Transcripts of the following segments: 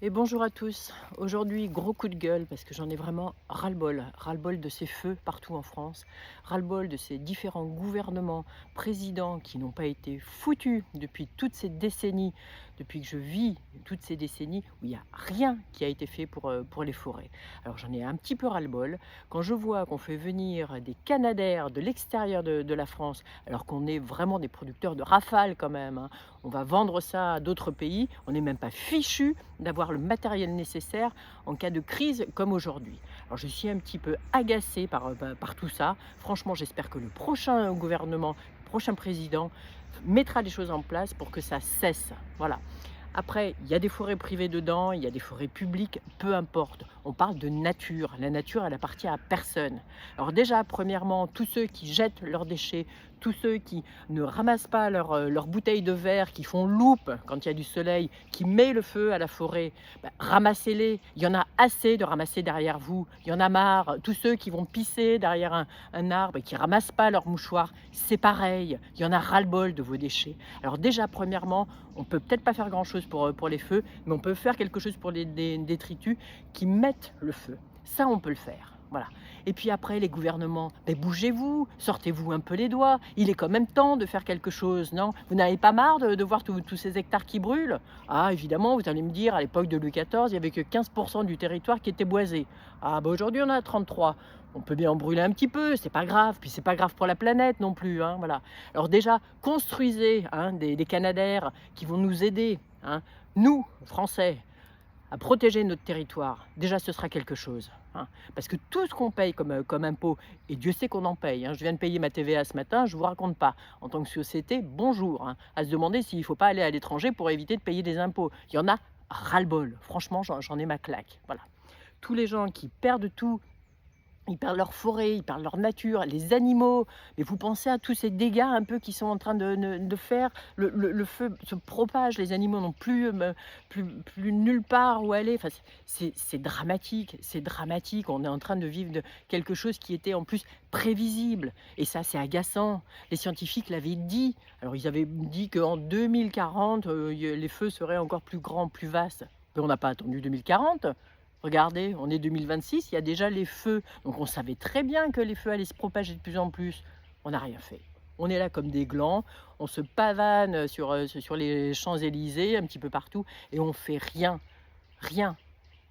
Et bonjour à tous. Aujourd'hui, gros coup de gueule parce que j'en ai vraiment ras-le-bol. Ras-le-bol de ces feux partout en France. Ras-le-bol de ces différents gouvernements, présidents qui n'ont pas été foutus depuis toutes ces décennies, depuis que je vis toutes ces décennies où il n'y a rien qui a été fait pour les forêts. Alors j'en ai un petit peu ras-le-bol. Quand je vois qu'on fait venir des Canadair de l'extérieur de la France, alors qu'on est vraiment des producteurs de rafales quand même, hein, on va vendre ça à d'autres pays, on n'est même pas fichu d'avoir le matériel nécessaire en cas de crise comme aujourd'hui. Alors je suis un petit peu agacée par tout ça. Franchement, j'espère que le prochain gouvernement, le prochain président mettra les choses en place pour que ça cesse. Voilà. Après, il y a des forêts privées dedans, il y a des forêts publiques, peu importe. On parle de nature. La nature, elle appartient à personne. Alors déjà, premièrement, tous ceux qui jettent leurs déchets, tous ceux qui ne ramassent pas leurs bouteilles de verre, qui font loupe quand il y a du soleil, qui met le feu à la forêt, ramassez-les. Il y en a assez de ramasser derrière vous. Il y en a marre. Tous ceux qui vont pisser derrière un arbre et qui ramassent pas leur mouchoir, c'est pareil. Il y en a ras-le-bol de vos déchets. Alors déjà, premièrement, on peut peut-être pas faire grand-chose pour les feux, mais on peut faire quelque chose pour les détritus qui mettent le feu. Ça, on peut le faire. Voilà. Et puis après, les gouvernements, bougez-vous, sortez-vous un peu les doigts. Il est quand même temps de faire quelque chose, non? Vous n'avez pas marre de voir tous ces hectares qui brûlent? Ah, évidemment, vous allez me dire, à l'époque de Louis XIV, il n'y avait que 15% du territoire qui était boisé. Ah, aujourd'hui, on a 33. On peut bien en brûler un petit peu, c'est pas grave. Puis c'est pas grave pour la planète non plus, hein, voilà. Alors déjà, construisez des canadaires qui vont nous aider, hein, nous, Français, à protéger notre territoire. Déjà, ce sera quelque chose, hein, parce que tout ce qu'on paye comme impôt, et Dieu sait qu'on en paye, hein, je viens de payer ma TVA ce matin, je ne vous raconte pas. En tant que société, bonjour, hein, à se demander s'il ne faut pas aller à l'étranger pour éviter de payer des impôts. Il y en a ras-le-bol. Franchement, j'en ai ma claque. Voilà. Tous les gens qui perdent tout, ils perdent leur forêt, ils perdent leur nature, les animaux. Mais vous pensez à tous ces dégâts un peu qu'ils sont en train de faire. Le feu se propage, les animaux n'ont plus nulle part où aller. Enfin, c'est dramatique, c'est dramatique. On est en train de vivre quelque chose qui était en plus prévisible. Et ça, c'est agaçant. Les scientifiques l'avaient dit. Alors, ils avaient dit qu'en 2040, les feux seraient encore plus grands, plus vastes. Mais on n'a pas attendu 2040. Regardez, on est 2026, il y a déjà les feux. Donc on savait très bien que les feux allaient se propager de plus en plus. On n'a rien fait. On est là comme des glands, on se pavane sur les Champs-Élysées, un petit peu partout, et on fait rien. Rien.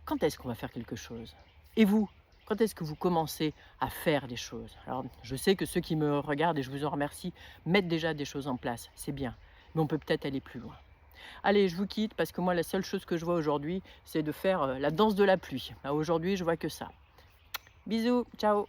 Quand est-ce qu'on va faire quelque chose? Et vous, quand est-ce que vous commencez à faire des choses? Alors, je sais que ceux qui me regardent, et je vous en remercie, mettent déjà des choses en place. C'est bien. Mais on peut peut-être aller plus loin. Allez, je vous quitte parce que moi, la seule chose que je vois aujourd'hui, c'est de faire la danse de la pluie. Aujourd'hui, je vois que ça. Bisous, ciao.